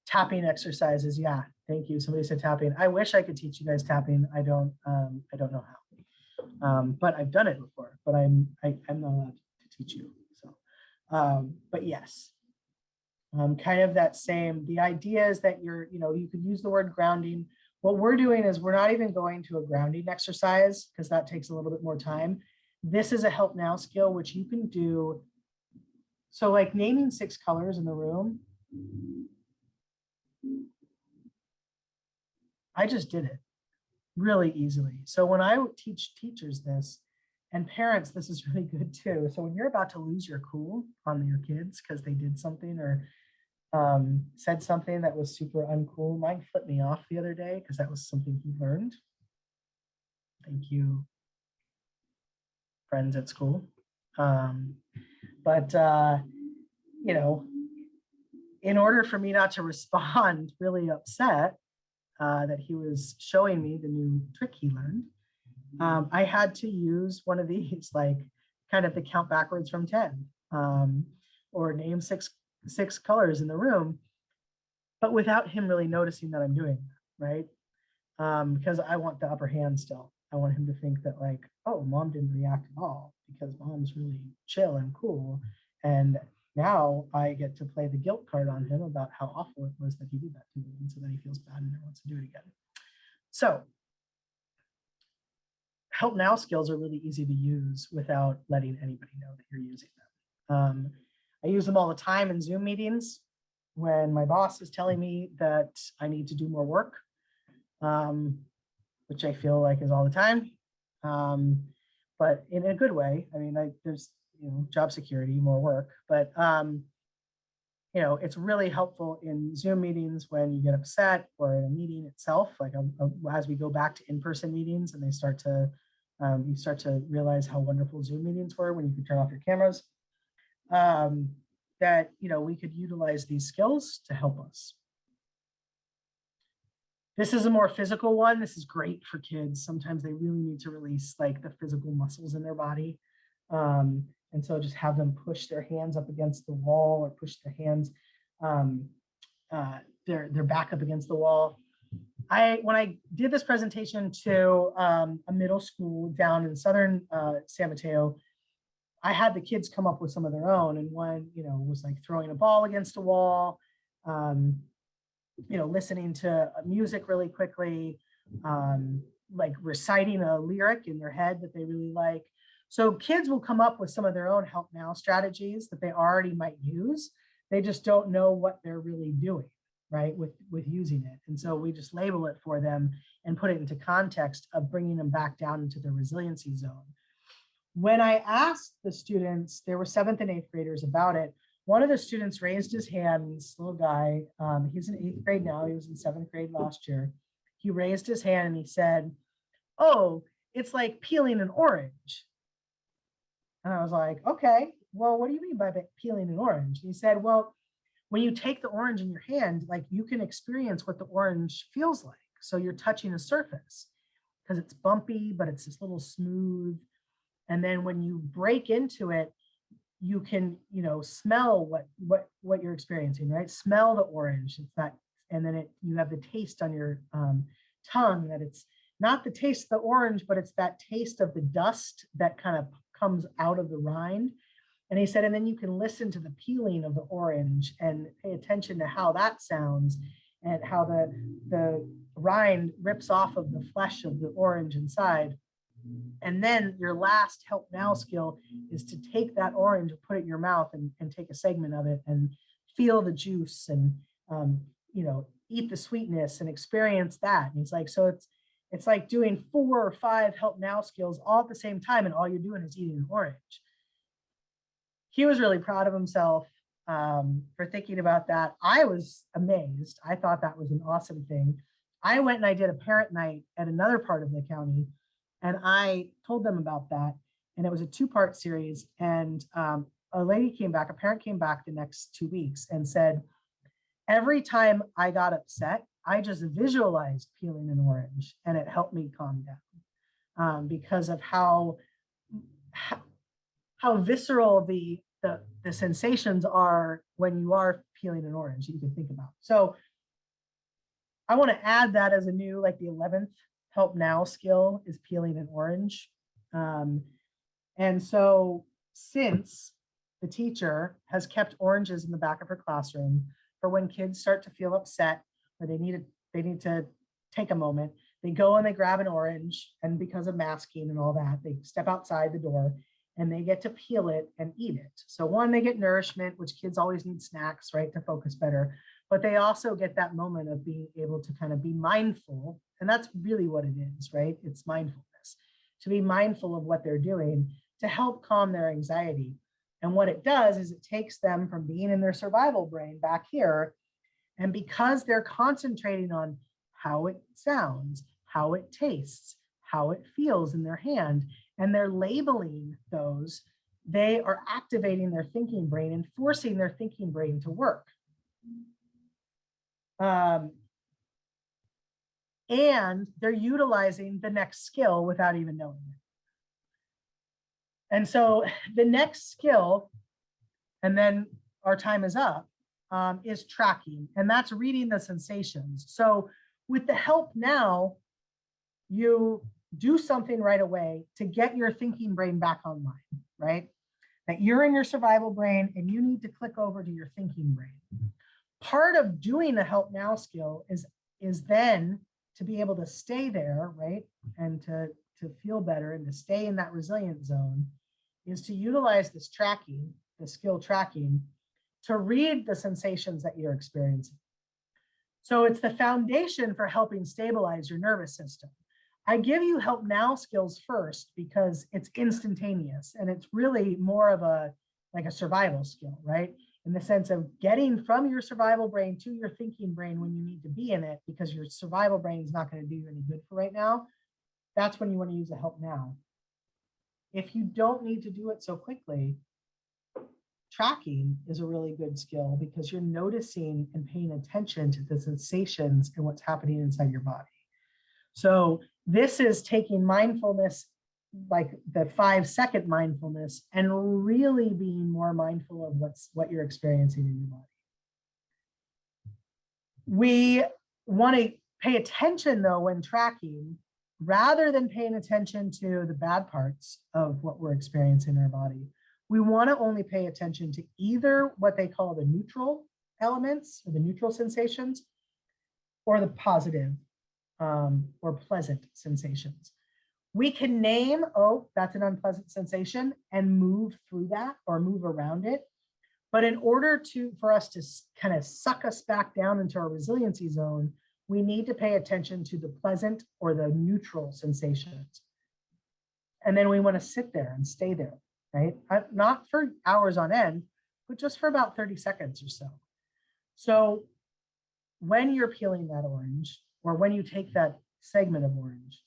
Tapping exercises, yeah, thank you. Somebody said tapping. I wish I could teach you guys tapping. I don't know how. But I've done it before, but I'm not allowed to teach you. So, but yes, kind of that same, the idea is that you could use the word grounding. What we're doing is we're not even going to a grounding exercise, because that takes a little bit more time. This is a help now skill, which you can do. So like naming 6 colors in the room. I just did it really easily. So when I teach teachers this, and parents, this is really good too. So when you're about to lose your cool on your kids because they did something or said something that was super uncool. Mine flipped me off the other day because that was something he learned. Thank you, friends at school. But you know, in order for me not to respond really upset that he was showing me the new trick he learned, I had to use one of these, like kind of the count backwards from 10, or name six colors in the room, but without him really noticing that I'm doing that, right? Because I want the upper hand still. I want him to think that like, oh, mom didn't react at all because mom's really chill and cool. And now I get to play the guilt card on him about how awful it was that he did that to me. And so then he feels bad and never wants to do it again. So help now skills are really easy to use without letting anybody know that you're using them. I use them all the time in Zoom meetings when my boss is telling me that I need to do more work, which I feel like is all the time, but in a good way. I mean, there's job security, more work, but it's really helpful in Zoom meetings when you get upset, or in a meeting itself, like as we go back to in-person meetings and they start to, you start to realize how wonderful Zoom meetings were when you could turn off your cameras, that we could utilize these skills to help us. This is a more physical one. This is great for kids. Sometimes they really need to release like the physical muscles in their body. And so just have them push their hands up against the wall, or push their hands, their back up against the wall. When I did this presentation to a middle school down in southern San Mateo, I had the kids come up with some of their own, and one, was like throwing a ball against a wall, listening to music really quickly, like reciting a lyric in their head that they really like. So kids will come up with some of their own help now strategies that they already might use. They just don't know what they're really doing, right, with using it. And so we just label it for them and put it into context of bringing them back down into the resiliency zone. When I asked the students, there were 7th and 8th graders, about it, one of the students raised his hand, this little guy, he's in 8th grade now, he was in 7th grade last year. He raised his hand and he said, "Oh, it's like peeling an orange." And I was like, okay, well, what do you mean by peeling an orange? And he said, well, when you take the orange in your hand, like you can experience what the orange feels like. So you're touching a surface because it's bumpy, but it's this little smooth. And then when you break into it, you can, smell what you're experiencing, right? Smell the orange. It's that, and then you have the taste on your tongue, that it's not the taste of the orange, but it's that taste of the dust that kind of comes out of the rind. And he said, and then you can listen to the peeling of the orange and pay attention to how that sounds and how the rind rips off of the flesh of the orange inside. And then your last help now skill is to take that orange and put it in your mouth and take a segment of it and feel the juice and, you know, eat the sweetness and experience that. And he's like, so it's like doing 4 or 5 help now skills all at the same time, and all you're doing is eating an orange. He was really proud of himself for thinking about that. I was amazed. I thought that was an awesome thing. I went and I did a parent night at another part of the county, and I told them about that. And it was a 2-part series. And a lady came back, a parent came back the next 2 weeks and said, every time I got upset, I just visualized peeling an orange and it helped me calm down because of how visceral the sensations are when you are peeling an orange that you can think about. So I want to add that as a new, like the 11th help now skill is peeling an orange. And so since the teacher has kept oranges in the back of her classroom for when kids start to feel upset or they need to take a moment, they go and they grab an orange, and because of masking and all that, they step outside the door and they get to peel it and eat it. So one, they get nourishment, which kids always need snacks, right, to focus better, but they also get that moment of being able to kind of be mindful. And that's really what it is, right? It's mindfulness, to be mindful of what they're doing to help calm their anxiety. And what it does is it takes them from being in their survival brain back here. And because they're concentrating on how it sounds, how it tastes, how it feels in their hand, and they're labeling those, they are activating their thinking brain and forcing their thinking brain to work. And they're utilizing the next skill without even knowing it. And so the next skill, and then our time is up, is tracking, and that's reading the sensations. So with the help now, you do something right away to get your thinking brain back online, right? That you're in your survival brain and you need to click over to your thinking brain. Part of doing a help now skill is then to be able to stay there, right? And to feel better and to stay in that resilient zone is to utilize this tracking, the skill tracking, to read the sensations that you're experiencing. So it's the foundation for helping stabilize your nervous system. I give you help now skills first because it's instantaneous and it's really more of a survival skill, right? In the sense of getting from your survival brain to your thinking brain when you need to be in it, because your survival brain is not going to do you any good for right now. That's when you want to use the help now. If you don't need to do it so quickly, tracking is a really good skill because you're noticing and paying attention to the sensations and what's happening inside your body. So this is taking mindfulness, like the 5-second mindfulness, and really being more mindful of what you're experiencing in your body. We want to pay attention though when tracking, rather than paying attention to the bad parts of what we're experiencing in our body. We want to only pay attention to either what they call the neutral elements or the neutral sensations, or the positive or pleasant sensations. We can name, oh, that's an unpleasant sensation, and move through that or move around it. But in order for us to kind of suck us back down into our resiliency zone, we need to pay attention to the pleasant or the neutral sensations. And then we want to sit there and stay there, right? Not for hours on end, but just for about 30 seconds or so. So when you're peeling that orange, or when you take that segment of orange,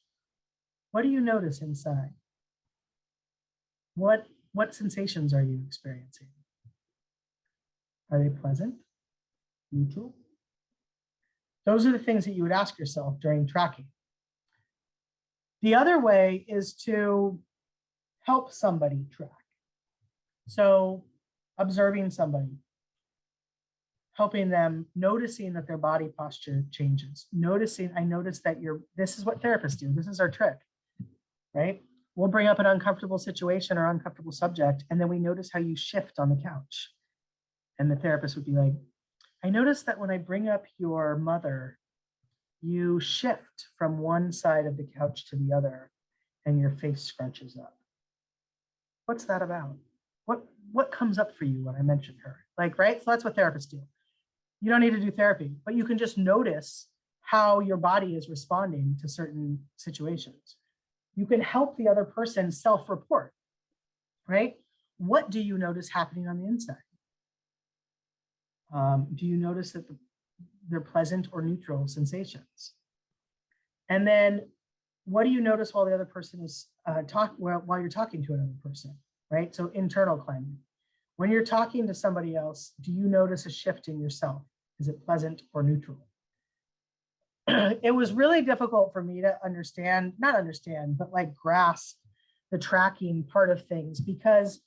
what do you notice inside? What sensations are you experiencing? Are they pleasant, neutral? Those are the things that you would ask yourself during tracking. The other way is to help somebody track. So observing somebody, helping them, noticing that their body posture changes. I noticed that this is what therapists do. This is our trick, right? We'll bring up an uncomfortable situation or uncomfortable subject, and then we notice how you shift on the couch. And the therapist would be like, I noticed that when I bring up your mother, you shift from one side of the couch to the other and your face scrunches up. What's that about? What comes up for you when I mention her? Like, right? So that's what therapists do. You don't need to do therapy, but you can just notice how your body is responding to certain situations. You can help the other person self-report, right? What do you notice happening on the inside? Do you notice that they're pleasant or neutral sensations? And then what do you notice while the other person is while you're talking to another person, right? So internal climate. When you're talking to somebody else, do you notice a shift in yourself? Is it pleasant or neutral? It was really difficult for me to not understand, but like grasp the tracking part of things, because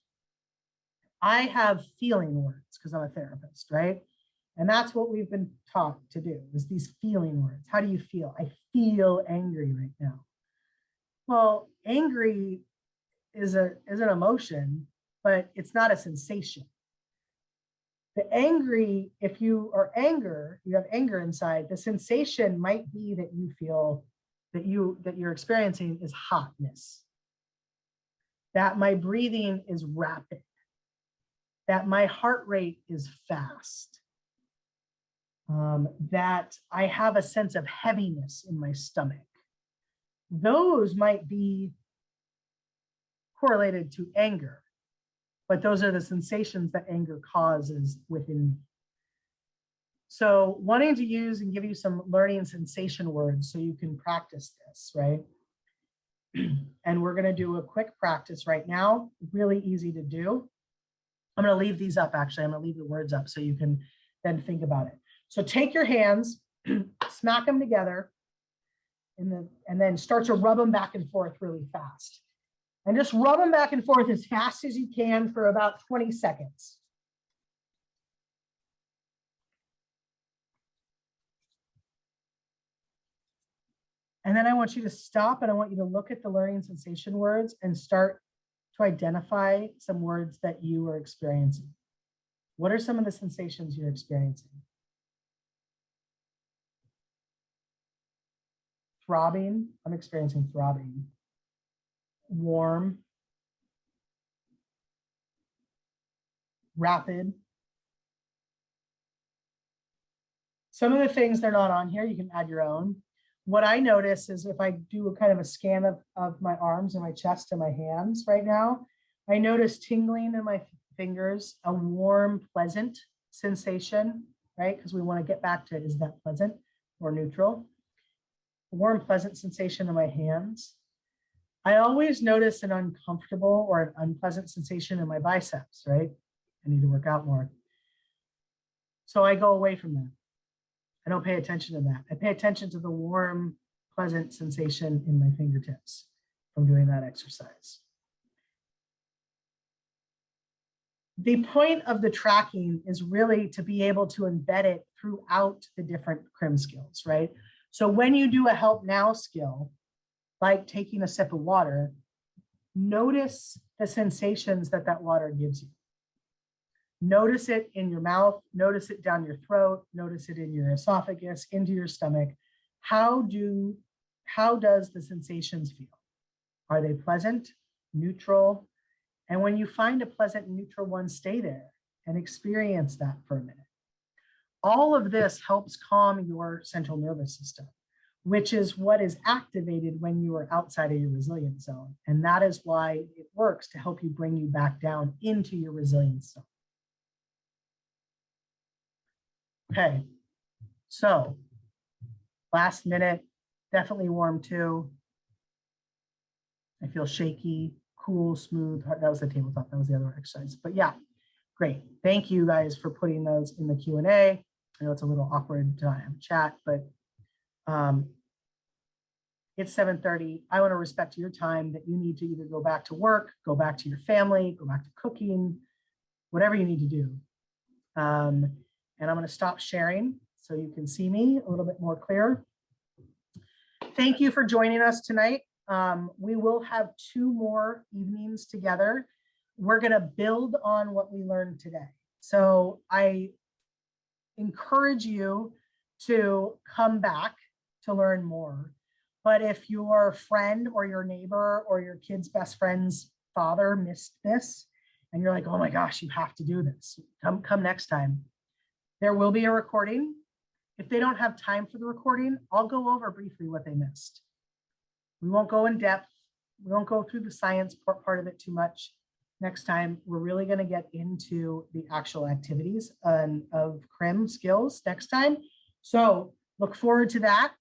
I have feeling words because I'm a therapist, right? And that's what we've been taught to do, is these feeling words. How do you feel? I feel angry right now. Well, angry is an emotion, but it's not a sensation. The angry, if you have anger inside, the sensation might be that you feel that you're experiencing is hotness. That my breathing is rapid. That my heart rate is fast. That I have a sense of heaviness in my stomach. Those might be correlated to anger, but those are the sensations that anger causes within me. So wanting to use and give you some learning sensation words so you can practice this, right? And we're gonna do a quick practice right now, really easy to do. I'm gonna leave these up, actually. I'm gonna leave the words up so you can then think about it. So take your hands, smack them together, and then start to rub them back and forth really fast. And just rub them back and forth as fast as you can for about 20 seconds. And then I want you to stop, and I want you to look at the learning sensation words and start to identify some words that you are experiencing. What are some of the sensations you're experiencing? Throbbing, I'm experiencing throbbing. Warm. Rapid. Some of the things they're not on here, you can add your own. What I notice is if I do a kind of a scan of my arms and my chest and my hands right now, I notice tingling in my fingers, a warm, pleasant sensation, right? Because we want to get back to, is that pleasant or neutral? A warm, pleasant sensation in my hands. I always notice an uncomfortable or an unpleasant sensation in my biceps, right? I need to work out more. So I go away from that. I don't pay attention to that. I pay attention to the warm, pleasant sensation in my fingertips from doing that exercise. The point of the tracking is really to be able to embed it throughout the different CRIM skills, right? So when you do a help now skill, like taking a sip of water, notice the sensations that that water gives you. Notice it in your mouth, notice it down your throat, notice it in your esophagus, into your stomach. How does the sensations feel? Are they pleasant, neutral? And when you find a pleasant and neutral one, stay there and experience that for a minute. All of this helps calm your central nervous system, which is what is activated when you are outside of your resilience zone. And that is why it works to help you bring you back down into your resilience zone. Okay, so last minute, definitely warm too. I feel shaky, cool, smooth. That was the tabletop, that was the other exercise. But yeah, great. Thank you guys for putting those in the Q&A. I know it's a little awkward to not have a chat, but it's 7:30. I want to respect your time that you need to either go back to work, go back to your family, go back to cooking, whatever you need to do. And I'm going to stop sharing so you can see me a little bit more clear. Thank you for joining us tonight. We will have 2 more evenings together. We're going to build on what we learned today. So I encourage you to come back to learn more. But if your friend or your neighbor or your kid's best friend's father missed this, and you're like, oh my gosh, you have to do this, come next time. There will be a recording. If they don't have time for the recording, I'll go over briefly what they missed. We won't go in depth. We won't go through the science part of it too much. Next time, we're really going to get into the actual activities of CRIM skills next time. So look forward to that.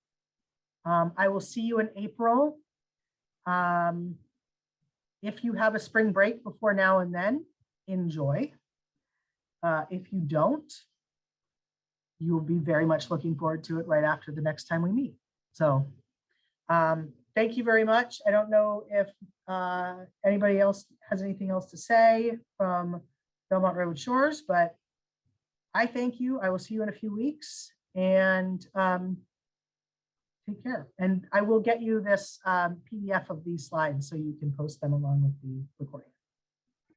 I will see you in April. If you have a spring break before now and then, enjoy. If you don't, you will be very much looking forward to it right after the next time we meet. So thank you very much. I don't know if anybody else has anything else to say from Belmont-Redwood Shores, but I thank you. I will see you in a few weeks, and take care. And I will get you this PDF of these slides so you can post them along with the recording.